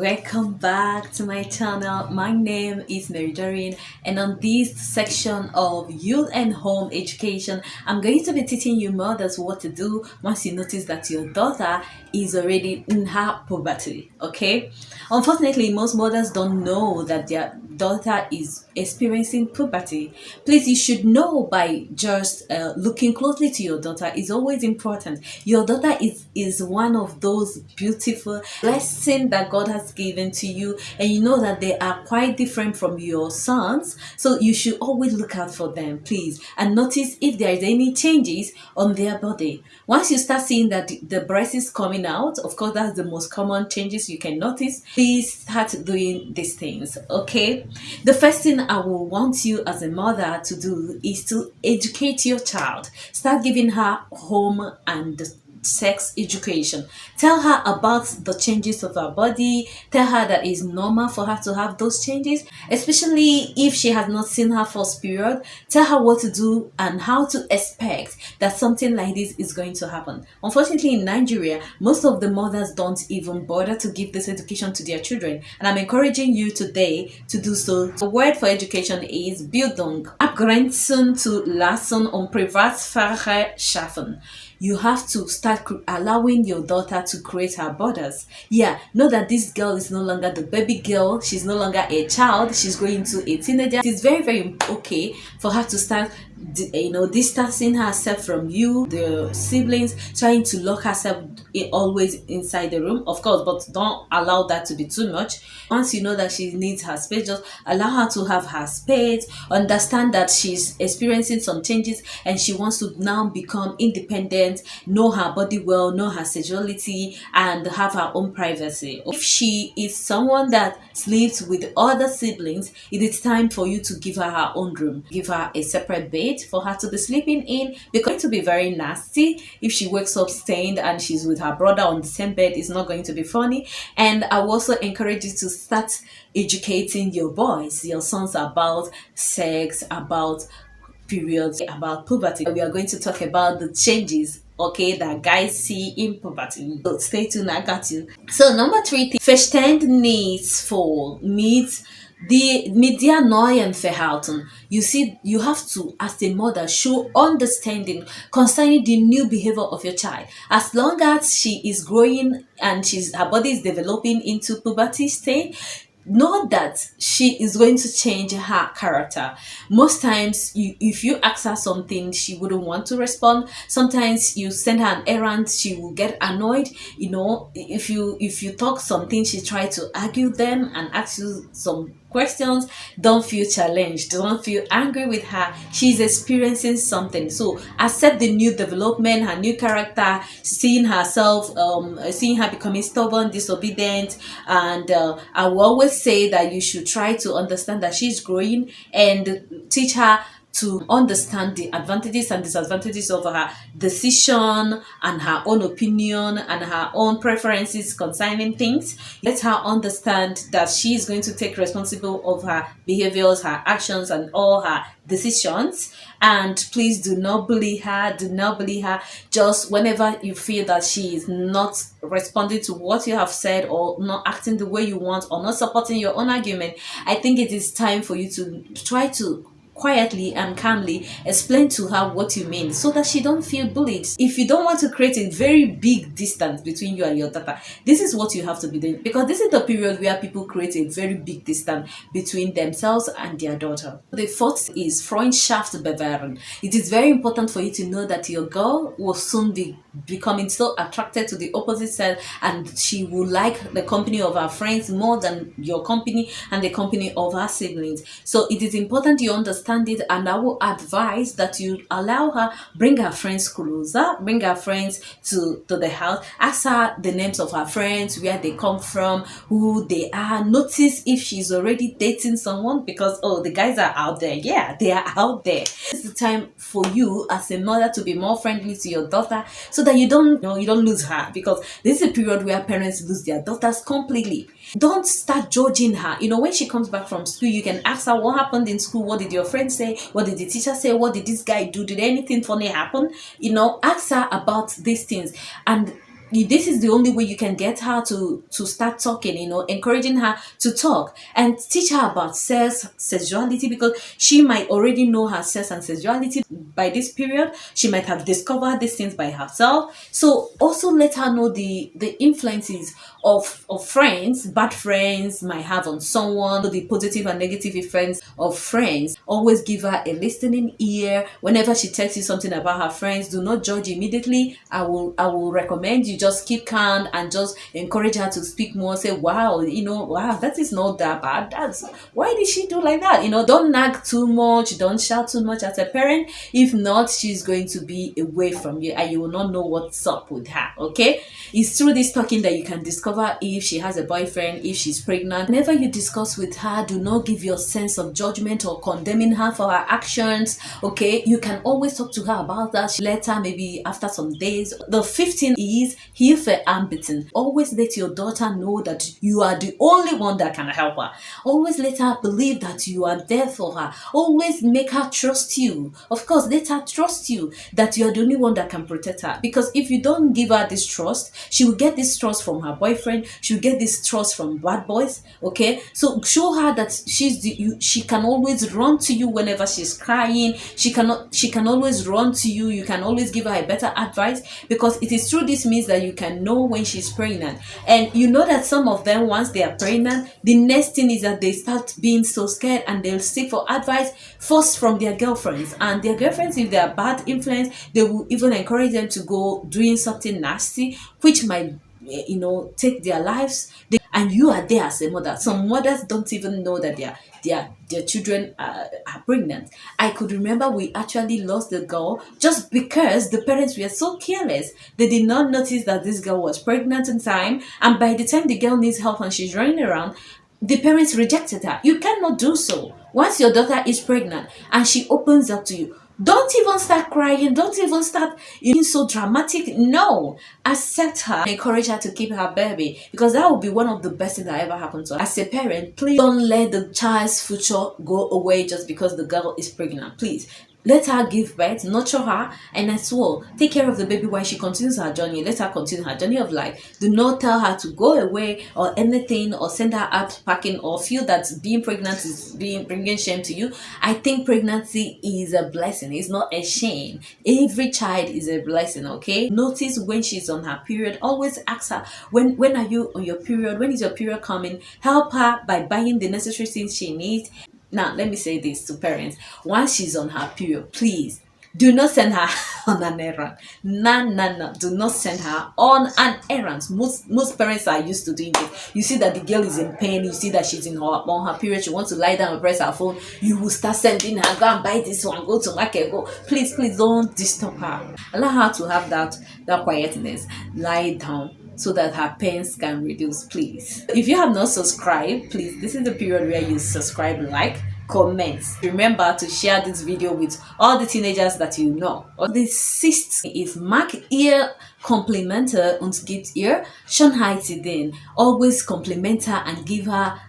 welcome back to my channel. My name is Mary Doreen, and on this section of youth and home education, I'm going to be teaching you mothers what to do once you notice that your daughter is already in her puberty. Okay, unfortunately, most mothers don't know that their daughter is experiencing puberty. Please, you should know by just looking closely to your daughter is always important. Your daughter is one of those beautiful blessings that God has given to you, and you know that they are quite different from your sons, so you should always look out for them, please, and notice if there is any changes on their body. Once you start seeing that the breast is coming out, of course that's the most common changes you can notice, please start doing these things. Okay, the first thing I will want you as a mother to do is to educate your child. Start giving her home and sex education. Tell her about the changes of her body. Tell her that it's normal for her to have those changes, especially if she has not seen her first period. Tell her what to do and how to expect that something like this is going to happen. Unfortunately, in Nigeria, most of the mothers don't even bother to give this education to their children, and I'm encouraging you today to do so. The word for education is Bildung. Abgrenzen zu lassen und Privatsphäre schaffen. You have to start allowing your daughter to create her borders. Yeah, know that this girl is no longer the baby girl. She's no longer a child. She's going to a teenager. It's very, very okay for her to start distancing herself from you, the siblings, trying to lock herself always inside the room, of course, but don't allow that to be too much. Once you know that she needs her space, just allow her to have her space. Understand that she's experiencing some changes and she wants to now become independent, know her body well, know her sexuality, and have her own privacy. If she is someone that sleeps with other siblings, it is time for you to give her her own room. Give her a separate bed for her to be sleeping in, because it's going to be very nasty if she wakes up stained and she's with her brother on the same bed. It's not going to be funny. And I will also encourage you to start educating your boys, your sons, about sex, about periods, about puberty. We are going to talk about the changes, okay, that guys see in puberty. So stay tuned, I got you. So number 3 thing, Verständnisvoll mit der neuen Verhalten. You see, you have to, as a mother, show understanding concerning the new behavior of your child. As long as she is growing and her body is developing into puberty state, know that she is going to change her character. Most times, if you ask her something, she wouldn't want to respond. Sometimes you send her an errand, she will get annoyed. If you talk something, she try to argue them and ask you some questions. Don't feel challenged, don't feel angry with her. She's experiencing something, so accept the new development, her new character, seeing her becoming stubborn, disobedient. And I will always say that you should try to understand that she's growing and teach her to understand the advantages and disadvantages of her decision and her own opinion and her own preferences concerning things. Let her understand that she is going to take responsibility of her behaviors, her actions, and all her decisions. And please do not bully her. Do not bully her. Just whenever you feel that she is not responding to what you have said, or not acting the way you want, or not supporting your own argument, I think it is time for you to try to quietly and calmly explain to her what you mean, so that she don't feel bullied. If you don't want to create a very big distance between you and your daughter, this is what you have to be doing, because this is the period where people create a very big distance between themselves and their daughter. The 4th is Freundschaft bewahren. It is very important for you to know that your girl will soon be becoming so attracted to the opposite sex, and she will like the company of her friends more than your company and the company of her siblings. So it is important you understand it, and I will advise that you allow her, bring her friends closer, bring her friends to the house, ask her the names of her friends, where they come from, who they are. Notice if she's already dating someone, because the guys are out there. Yeah, they are out there. It's the time for you as a mother to be more friendly to your daughter, so that you don't lose her, because this is a period where parents lose their daughters completely. Don't start judging her. When she comes back from school, you can ask her what happened in school. What did your friend say? What did the teacher say? What did this guy do? Did anything funny happen? Ask her about these things, and this is the only way you can get her to start talking, encouraging her to talk and teach her about sex, sexuality, because she might already know her sex and sexuality by this period. She might have discovered these things by herself. So also let her know the influences of friends, bad friends might have on someone, the positive and negative effects of friends. Always give her a listening ear. Whenever she tells you something about her friends, do not judge immediately. I will recommend you just keep calm and just encourage her to speak more. Say, wow, wow, that is not that bad. That's why did she do like that? Don't nag too much, don't shout too much as a parent. If not, she's going to be away from you and you will not know what's up with her. Okay, it's through this talking that you can discover if she has a boyfriend, if she's pregnant. Whenever you discuss with her, do not give your sense of judgment or condemning her for her actions. Okay, you can always talk to her about that later, maybe after some days. The 15 is Hilfe anbieten. Always let your daughter know that you are the only one that can help her. Always let her believe that you are there for her. Always make her trust you. Of course, let her trust you that you are the only one that can protect her. Because if you don't give her this trust, she will get this trust from her boyfriend. She will get this trust from bad boys. Okay, so show her that she can always run to you whenever she's crying. She can always run to you. You can always give her a better advice, because it is through this means that you can know when she's pregnant. And you know that some of them, once they are pregnant, the next thing is that they start being so scared and they'll seek for advice first from their girlfriends. And their girlfriends, if they are bad influence, they will even encourage them to go doing something nasty, which might take their lives. And you are there as a mother. Some mothers don't even know that their children are pregnant. I could remember we actually lost the girl just because the parents were so careless. They did not notice that this girl was pregnant in time, and by the time the girl needs help and she's running around, the parents rejected her. You cannot do so. Once your daughter is pregnant and she opens up to you, don't even start crying. Don't even start being so dramatic. No, accept her. Encourage her to keep her baby, because that will be one of the best things that ever happened to her. As a parent, please don't let the child's future go away just because the girl is pregnant. Please. Let her give birth, nurture her, and as well, take care of the baby while she continues her journey. Let her continue her journey of life. Do not tell her to go away or anything, or send her out packing, or feel that being pregnant is bringing shame to you. I think pregnancy is a blessing. It's not a shame. Every child is a blessing, okay? Notice when she's on her period. Always ask her, when are you on your period? When is your period coming? Help her by buying the necessary things she needs. Now, let me say this to parents. Once she's on her period, please do not send her on an errand. No. Do not send her on an errand. Most parents are used to doing this. You see that the girl is in pain. You see that she's on her period. She wants to lie down and press her phone. You will start sending her, go and buy this one, go to market, go. Please don't disturb her. Allow her to have that quietness. Lie down, so that her pains can reduce, please. If you have not subscribed, please, this is the period where you subscribe, like, comment. Remember to share this video with all the teenagers that you know. The sixth is mag ihr Komplimente und gibt ihr Schönheitsideen. Always compliment her and give her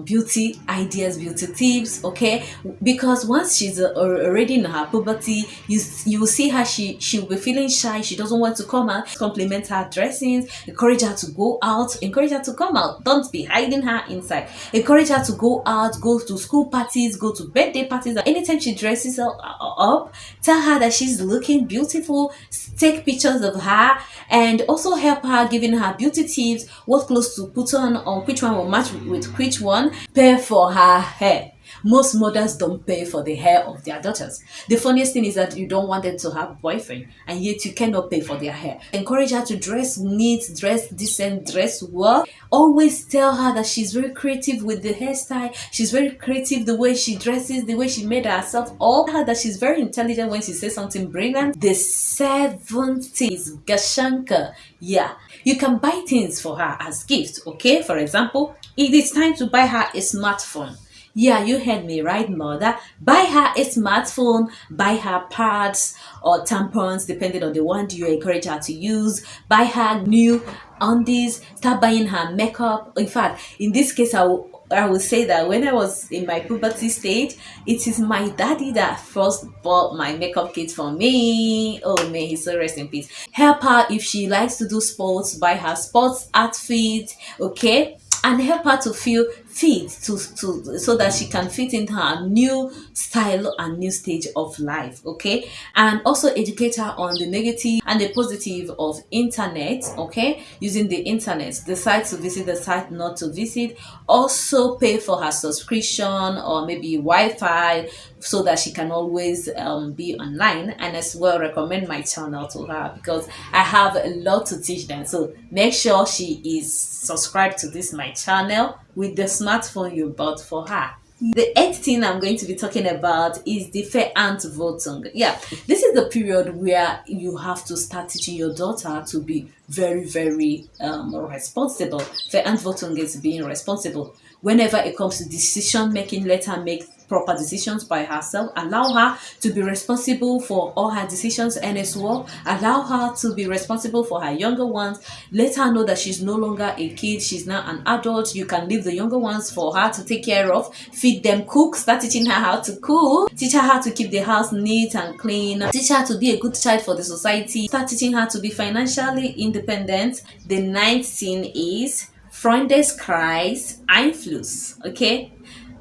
beauty ideas, beauty tips, okay? Because once she's already in her puberty, you will see her, she'll be feeling shy. She doesn't want to come out. Compliment her dressings, encourage her to go out, encourage her to come out. Don't be hiding her inside. Encourage her to go out, go to school parties, go to birthday parties. Anytime she dresses up, tell her that she's looking beautiful. Take pictures of her, and also help her, giving her beauty tips, what clothes to put on, or which one will match with which one. Pay for her hair. Most mothers don't pay for the hair of their daughters. The funniest thing is that you don't want them to have a boyfriend, and yet you cannot pay for their hair. Encourage her to dress neat, dress decent, dress well. Always tell her that she's very creative with the hairstyle. She's very creative the way she dresses, the way she made herself up. Tell her that she's very intelligent when she says something brilliant. The seventh is Gashanka. Yeah, you can buy things for her as gifts, okay? For example, it is time to buy her a smartphone. Yeah, you heard me right, mother. Buy her a smartphone, buy her pads or tampons, depending on the one you encourage her to use. Buy her new undies, start buying her makeup. In fact, in this case, I will I would say that when I was in my puberty stage, it is my daddy that first bought my makeup kit for me. Oh, may he so rest in peace. Help her if she likes to do sports, buy her sports outfit, okay? And help her to feel fit to so that she can fit in her new style and new stage of life, okay? And also educate her on the negative and the positive of internet, okay? Using the internet, the site to visit, the site not to visit. Also pay for her subscription or maybe Wi-Fi so that she can always be online, and as well recommend my channel to her because I have a lot to teach them. So make sure she is subscribed to this my channel with the smartphone you bought for her. The eighth thing I'm going to be talking about is the Verantwortung. Yeah, this is the period where you have to start teaching your daughter to be very, very responsible. Verantwortung is being responsible. Whenever it comes to decision making, let her make proper decisions by herself. Allow her to be responsible for all her decisions, and as well allow her to be responsible for her younger ones. Let her know that she's no longer a kid, she's now an adult. You can leave the younger ones for her to take care of. Feed them, cook, start teaching her how to cook, teach her how to keep the house neat and clean, teach her to be a good child for the society, start teaching her to be financially independent. The ninth thing is Freundeskreis Einfluss, okay?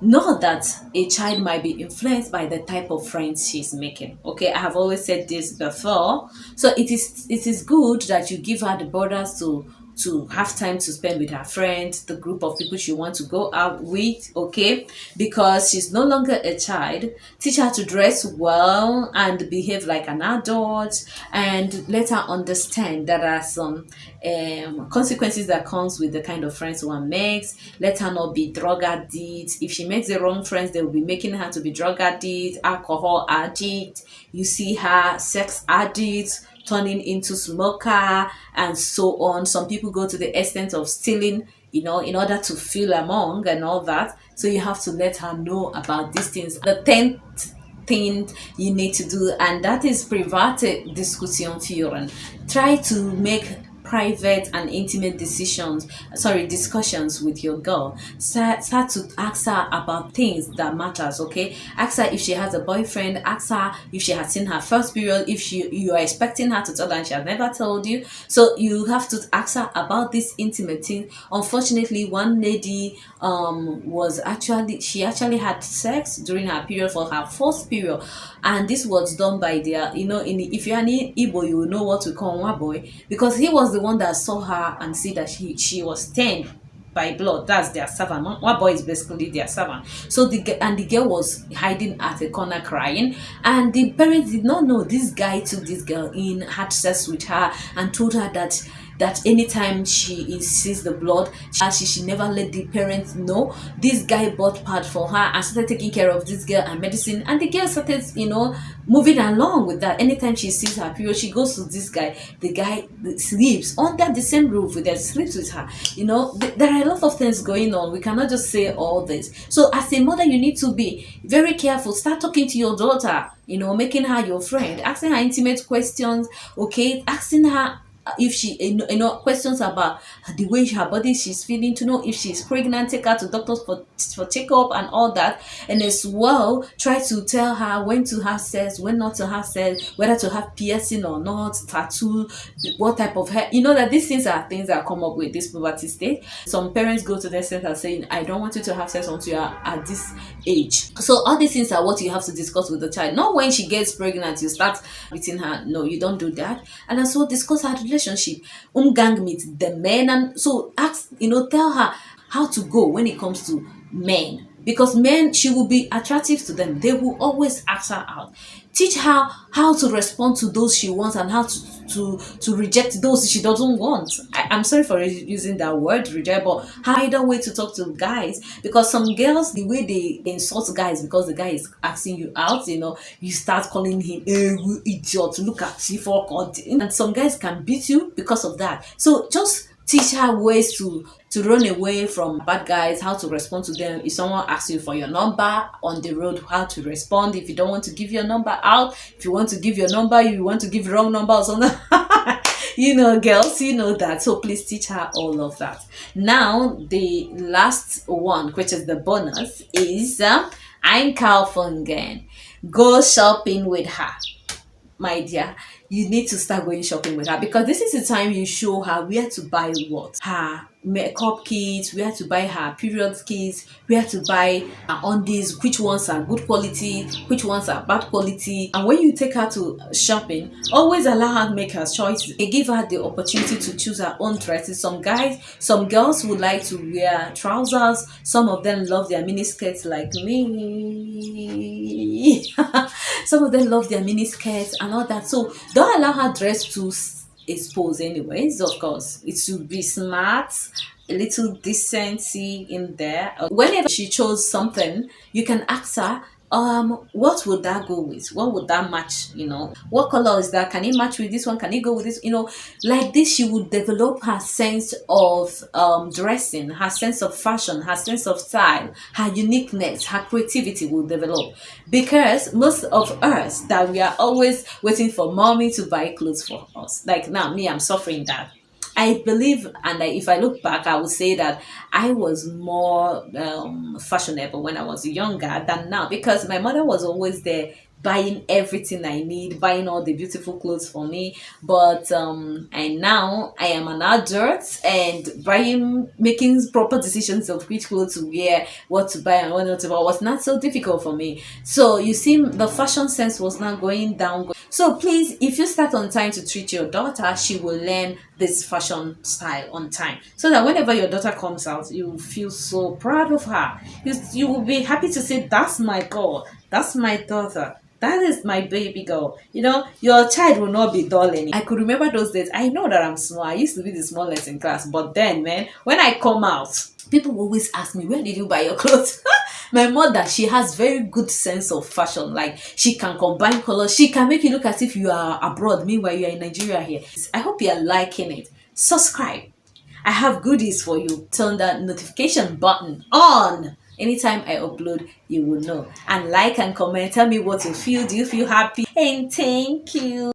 Know that a child might be influenced by the type of friends she's making, okay? I have always said this before. So it is good that you give her the borders to have time to spend with her friends, the group of people she wants to go out with, okay? Because she's no longer a child. Teach her to dress well and behave like an adult, and let her understand that there are some consequences that comes with the kind of friends one makes. Let her not be drug addict. If she makes the wrong friends, they will be making her to be drug addict, alcohol addict. You see her sex addict, turning into smoker, and so on. Some people go to the extent of stealing, in order to feel among and all that. So you have to let her know about these things. The 10th thing you need to do, and that is private Diskussion führen. Try to make private and intimate discussions with your girl. Start to ask her about things that matters, okay? Ask her if she has a boyfriend. Ask her if she has seen her first period, if you are expecting her to tell her and she has never told you. So you have to ask her about this intimate thing. Unfortunately, one lady she actually had sex during her period for her first period, and this was done by their, if you're an Igbo, you will know what we call one boy, because he was the one that saw her and see that she was stained by blood. That's their servant. One boy is basically their servant. So the girl was hiding at a corner crying, and the parents did not know this guy took this girl in, had sex with her, and told her that anytime she sees the blood, she should never let the parents know. This guy bought pad for her and started taking care of this girl and medicine, and the girl started moving along with that. Anytime she sees her period, she goes to this guy. The guy sleeps under the same roof with her, sleeps with her. There are a lot of things going on. We cannot just say all this. So as a mother, you need to be very careful. Start talking to your daughter, making her your friend, asking her intimate questions, okay? Asking her if she questions about the way her body she's feeling, to know if she's pregnant. Take her to doctors for checkup and all that. And as well, try to tell her when to have sex, when not to have sex, whether to have piercing or not, tattoo, what type of hair. That these things are things that come up with this puberty stage. Some parents go to their center saying, I don't want you to have sex until you are at this age. So all these things are what you have to discuss with the child. Not when she gets pregnant you start beating her. No, you don't do that. And as well, discuss her relationship, umgang with the men, and so ask, tell her how to go when it comes to men, because men, she will be attractive to them. They will always ask her out. Teach her how to respond to those she wants and how to reject those she doesn't want. I'm sorry for using that word, reject, but either way to talk to guys, because some girls, the way they insult guys because the guy is asking you out, you start calling him, hey, you idiot, look at you for God. And some guys can beat you because of that. So just teach her ways to run away from bad guys, how to respond to them. If someone asks you for your number on the road, how to respond. If you don't want to give your number out, if you want to give your number, you want to give wrong number or something, You know, girls, you know that. So please teach her all of that. Now, the last one, which is the bonus, is Einkaufen. Go shopping with her, my dear. You need to start going shopping with her, because this is the time you show her where to buy what, her makeup kits, where to buy her period kits, where to buy her undies, which ones are good quality, which ones are bad quality. And when you take her to shopping, always allow her to make her choices and give her the opportunity to choose her own dresses. Some girls would like to wear trousers, some of them love their mini skirts like me. Some of them love their mini skirts and all that. So don't allow her dress to expose anyways. Of course, it should be smart, a little decency in there. Whenever she chose something, you can ask her, what would that go with? What would that match? What color is that? Can it match with this one? Can it go with this? Like this, she would develop her sense of dressing, her sense of fashion, her sense of style, her uniqueness, her creativity will develop. Because most of us that we are always waiting for mommy to buy clothes for us. Like now, me, I'm suffering that. I believe, and if I look back, I would say that I was more fashionable when I was younger than now, because my mother was always there buying everything I need, buying all the beautiful clothes for me. But and now I am an adult, and making proper decisions of which clothes to wear, what to buy and what not to buy was not so difficult for me. So you see, the fashion sense was not going down. So please, if you start on time to treat your daughter, she will learn this fashion style on time, so that whenever your daughter comes out, you will feel so proud of her. You will be happy to say, that's my girl, that's my daughter, that is my baby girl. Your child will not be dull anymore. I could remember those days. I know that I'm small. I used to be the smallest in class. But then, man, when I come out, people will always ask me, where did you buy your clothes? My mother, she has very good sense of fashion. Like, she can combine colors. She can make you look as if you are abroad. Meanwhile, you are in Nigeria here. I hope you are liking it. Subscribe. I have goodies for you. Turn that notification button on. Anytime I upload, you will know. And like and comment. Tell me what you feel. Do you feel happy? And thank you.